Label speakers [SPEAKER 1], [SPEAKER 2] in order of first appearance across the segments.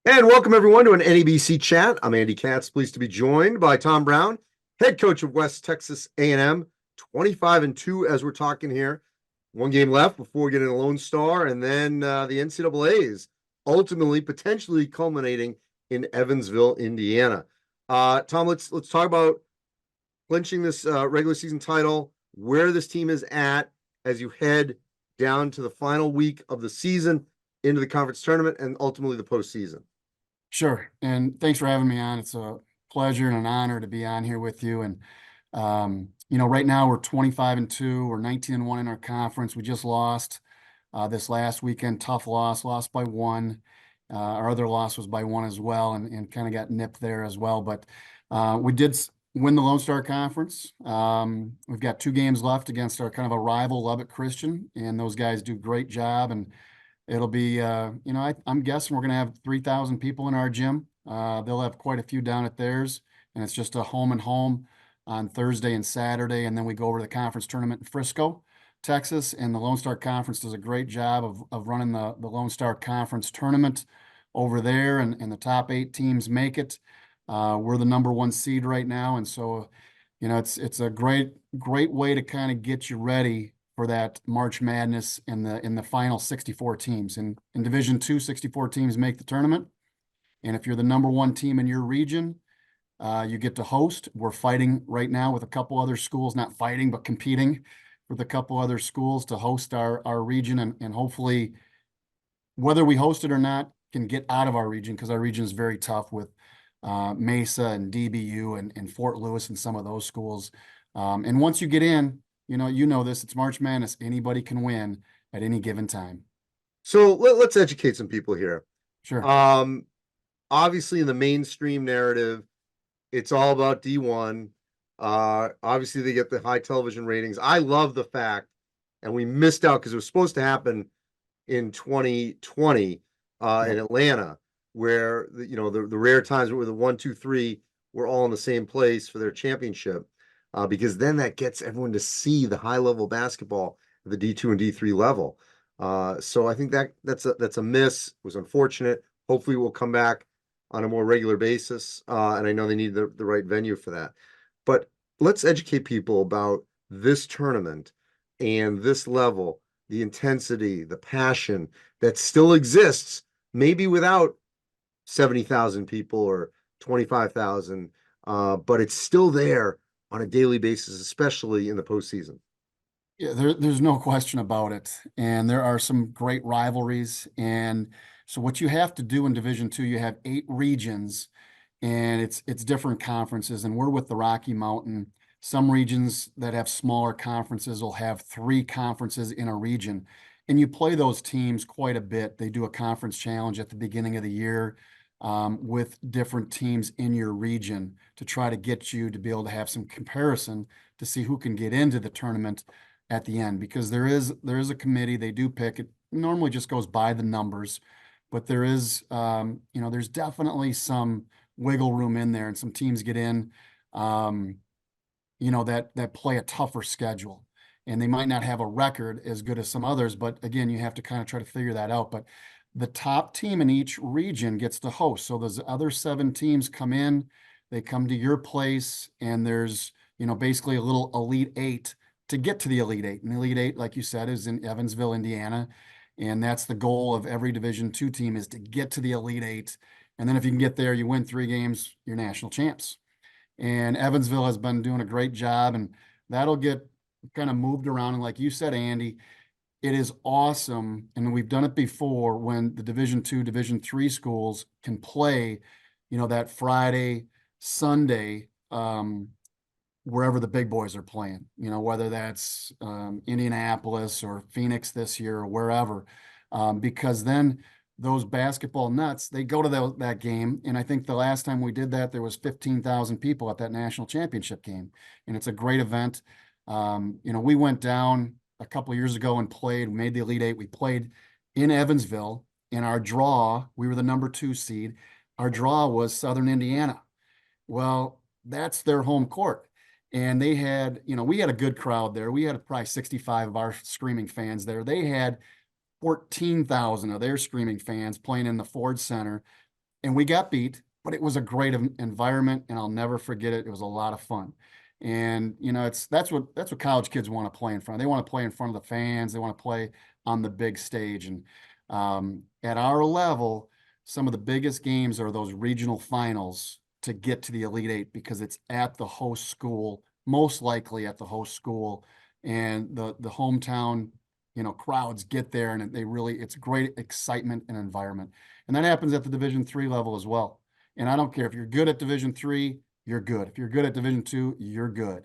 [SPEAKER 1] And welcome everyone to an NEBC chat. I'm Andy Katz, pleased to be joined by Tom Brown, head coach of West Texas A&M, 25-2 as we're talking here. One game left before getting a Lone Star, and then the NCAA's ultimately potentially culminating in Evansville, Indiana. Tom, let's talk about clinching this regular season title, where this team is at as you head down to the final week of the season into the conference tournament and ultimately the postseason.
[SPEAKER 2] Sure. And thanks for having me on. It's a pleasure and an honor to be on here with you. And, right now we're 25-2. We're 19-1 in our conference. We just lost this last weekend. Tough lost by one. Our other loss was by one as well, and kind of got nipped there as well. But we did win the Lone Star Conference. We've got 2 games left against our kind of a rival, Lubbock Christian, and those guys do a great job. And it'll be, I'm guessing we're going to have 3,000 people in our gym. They'll have quite a few down at theirs, and it's just a home and home on Thursday and Saturday. And then we go over to the conference tournament in Frisco, Texas. And the Lone Star Conference does a great job of running the Lone Star Conference tournament over there, and the top 8 teams make it. We're the #1 seed right now. And so, it's a great way to kind of get you ready for that March Madness in the final 64 teams. In Division II, 64 teams make the tournament. And if you're the #1 team in your region, you get to host. We're fighting right now with a couple other schools, not fighting, but competing with a couple other schools to host our region. And hopefully, whether we host it or not, can get out of our region, because our region is very tough with Mesa and DBU and Fort Lewis and some of those schools. And once you get in, this, it's March Madness. Anybody can win at any given time.
[SPEAKER 1] So let's educate some people here.
[SPEAKER 2] Sure.
[SPEAKER 1] Um, Obviously, in the mainstream narrative, it's all about D1. Obviously, they get the high television ratings. I love the fact, and we missed out because it was supposed to happen in 2020 in
[SPEAKER 2] Yep.
[SPEAKER 1] Atlanta, where the rare times where the 1, 2, 3 were all in the same place for their championship, because then that gets everyone to see the high level basketball at the D2 and D3 level. So I think that's a miss. It was unfortunate. Hopefully, we'll come back on a more regular basis. And I know they need the right venue for that. But let's educate people about this tournament and this level, the intensity, the passion that still exists, maybe without 70,000 people or 25,000, but it's still there on a daily basis, especially in the postseason.
[SPEAKER 2] Yeah, there's no question about it. And there are some great rivalries. And so what you have to do in Division II, you have 8 regions, and it's different conferences. And we're with the Rocky Mountain. Some regions that have smaller conferences will have 3 conferences in a region. And you play those teams quite a bit. They do a conference challenge at the beginning of the year, with different teams in your region to try to get you to be able to have some comparison to see who can get into the tournament at the end, because there is a committee. They do pick it. Normally just goes by the numbers, but there's definitely some wiggle room in there, and some teams get in, that play a tougher schedule, and they might not have a record as good as some others. But again, you have to kind of try to figure that out. But the top team in each region gets to host. So those other 7 teams come in, they come to your place, and there's, basically a little Elite 8 to get to the Elite 8. And the Elite 8, like you said, is in Evansville, Indiana. And that's the goal of every Division II team, is to get to the Elite 8. And then if you can get there, you win 3 games, you're national champs. And Evansville has been doing a great job, and that'll get kind of moved around. And like you said, Andy, it is awesome. And we've done it before, when the Division II, Division III schools can play, that Friday, Sunday, wherever the big boys are playing, whether that's Indianapolis or Phoenix this year or wherever, because then those basketball nuts, they go to that game. And I think the last time we did that, there was 15,000 people at that national championship game. And it's a great event. We went down a couple of years ago and made the Elite 8. We played in Evansville. In our draw, we were the #2 seed. Our draw was Southern Indiana. Well, that's their home court. And we had a good crowd there. We had probably 65 of our screaming fans there. They had 14,000 of their screaming fans playing in the Ford Center. and we got beat, but it was a great environment, and I'll never forget it. It was a lot of fun. And that's what college kids want to play in front of. They want to play in front of the fans. They want to play on the big stage. And at our level, some of the biggest games are those regional finals to get to the Elite Eight because it's at the host school, most likely at the host school, and the hometown, crowds get there, and it's great excitement and environment. And that happens at the Division III level as well. And I don't care if you're good at Division III, you're good. If you're good at Division II, you're good.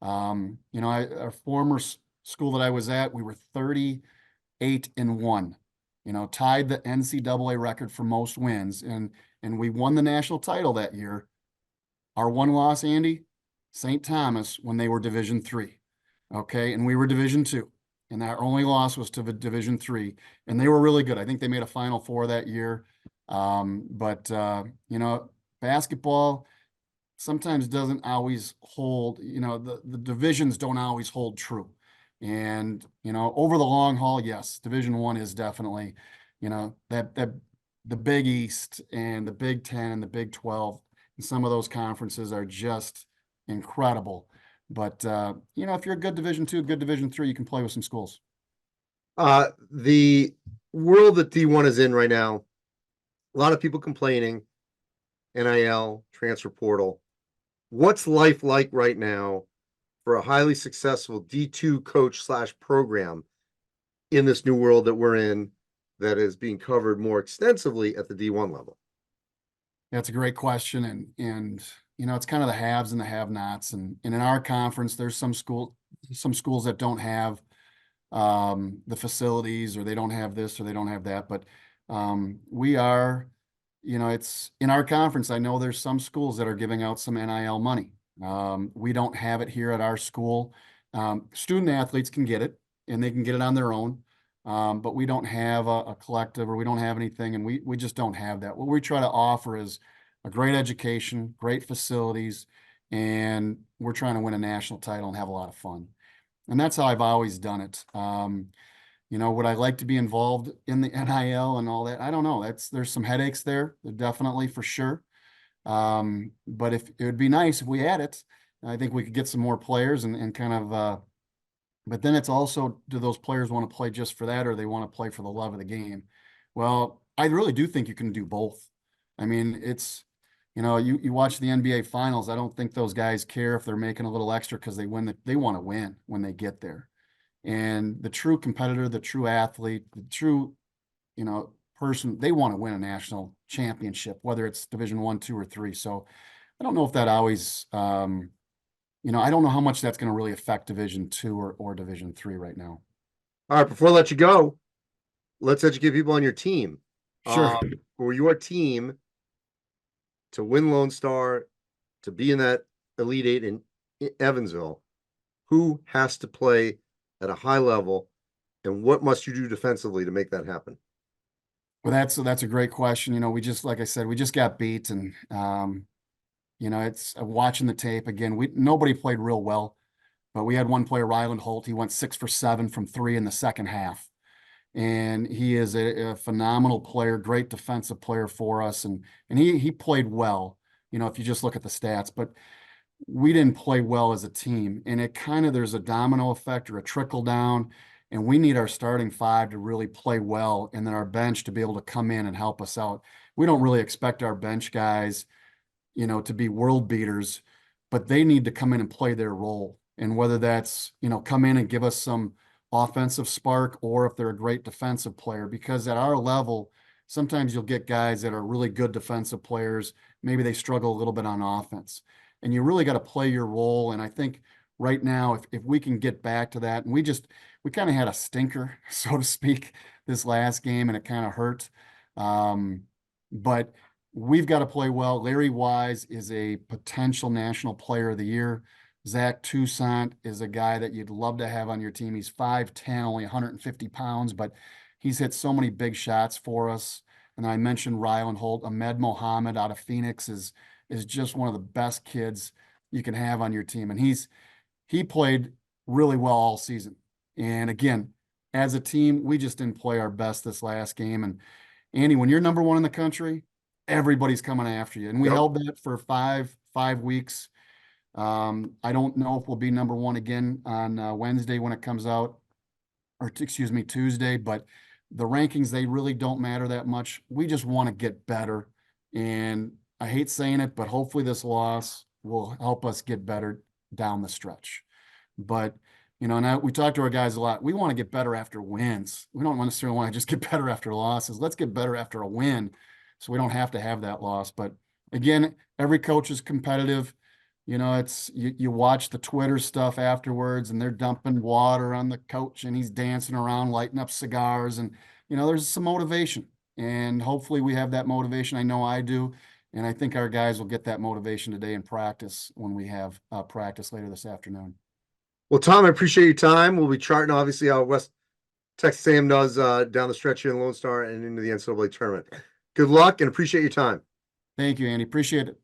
[SPEAKER 2] Our former school that I was at, we were 38-1, tied the NCAA record for most wins. And we won the national title that year. Our one loss, Andy, St. Thomas, when they were Division III. Okay. And we were Division II. And our only loss was to the Division III. And they were really good. I think they made a Final Four that year. But basketball sometimes doesn't always hold, the divisions don't always hold true. And, over the long haul, yes, Division I is definitely, that the Big East and the Big Ten and the Big 12 and some of those conferences are just incredible. But, if you're a good Division II, good Division III, you can play with some schools.
[SPEAKER 1] The world that D1 is in right now, a lot of people complaining, NIL, transfer portal. What's life like right now for a highly successful D2 coach / program in this new world that we're in that is being covered more extensively at the D1 level?
[SPEAKER 2] That's a great question. And it's kind of the haves and the have-nots. And in our conference, there's some schools that don't have the facilities, or they don't have this, or they don't have that. But we are, it's in our conference. I know there's some schools that are giving out some NIL money. We don't have it here at our school. Student athletes can get it, and they can get it on their own. But we don't have a collective, or we don't have anything, and we just don't have that. What we try to offer is a great education, great facilities, and we're trying to win a national title and have a lot of fun. And that's how I've always done it. Would I like to be involved in the NIL and all that? I don't know. There's some headaches there, definitely, for sure. But it would be nice if we had it. I think we could get some more players and kind of, but then it's also, do those players want to play just for that, or they want to play for the love of the game? Well, I really do think you can do both. I mean, you watch the NBA finals. I don't think those guys care if they're making a little extra because they win. They want to win when they get there. And the true competitor, the true athlete, the true, person, they want to win a national championship, whether it's Division I, II, or III. So I don't know if that always, I don't know how much that's going to really affect Division II or Division III right now.
[SPEAKER 1] All right, before I let you go, let's educate people on your team.
[SPEAKER 2] Sure.
[SPEAKER 1] For your team to win Lone Star, to be in that Elite Eight in Evansville, who has to play at a high level, and what must you do defensively to make that happen?
[SPEAKER 2] Well, that's a great question. Like I said, we just got beat, and it's watching the tape again. Nobody played real well, but we had one player, Ryland Holt. He went 6 for 7 from 3 in the second half, and he is a phenomenal player, great defensive player for us, and he played well. If you just look at the stats, but we didn't play well as a team, and there's a domino effect or a trickle down, and we need our starting 5 to really play well, and then our bench to be able to come in and help us out. We don't really expect our bench guys, to be world beaters, but they need to come in and play their role. And whether that's, come in and give us some offensive spark, or if they're a great defensive player, because at our level, sometimes you'll get guys that are really good defensive players. Maybe they struggle a little bit on offense, and you really got to play your role. And I think right now, if we can get back to that, and we kind of had a stinker, so to speak, this last game, and it kind of hurt. But we've got to play well. Larry Wise is a potential National Player of the Year. Zach Toussaint is a guy that you'd love to have on your team. He's 5'10", only 150 pounds, but he's hit so many big shots for us. And I mentioned Ryland Holt. Ahmed Mohammed out of Phoenix is just one of the best kids you can have on your team. And he played really well all season. And again, as a team, we just didn't play our best this last game. And Andy, when you're number 1 in the country, everybody's coming after you. And we
[SPEAKER 1] Yep.
[SPEAKER 2] held that for five weeks. I don't know if we'll be number one again on Wednesday when it comes out, or excuse me, Tuesday, but the rankings, they really don't matter that much. We just want to get better. And I hate saying it, but hopefully this loss will help us get better down the stretch. But, and we talk to our guys a lot. We want to get better after wins. We don't necessarily want to just get better after losses. Let's get better after a win so we don't have to have that loss. But again, every coach is competitive. It's you watch the Twitter stuff afterwards and they're dumping water on the coach and he's dancing around, lighting up cigars. And, there's some motivation. And hopefully we have that motivation. I know I do. And I think our guys will get that motivation today in practice when we have practice later this afternoon.
[SPEAKER 1] Well, Tom, I appreciate your time. We'll be charting obviously how West Texas A&M does down the stretch here in Lone Star and into the NCAA tournament. Good luck and appreciate your time.
[SPEAKER 2] Thank you, Andy. Appreciate it.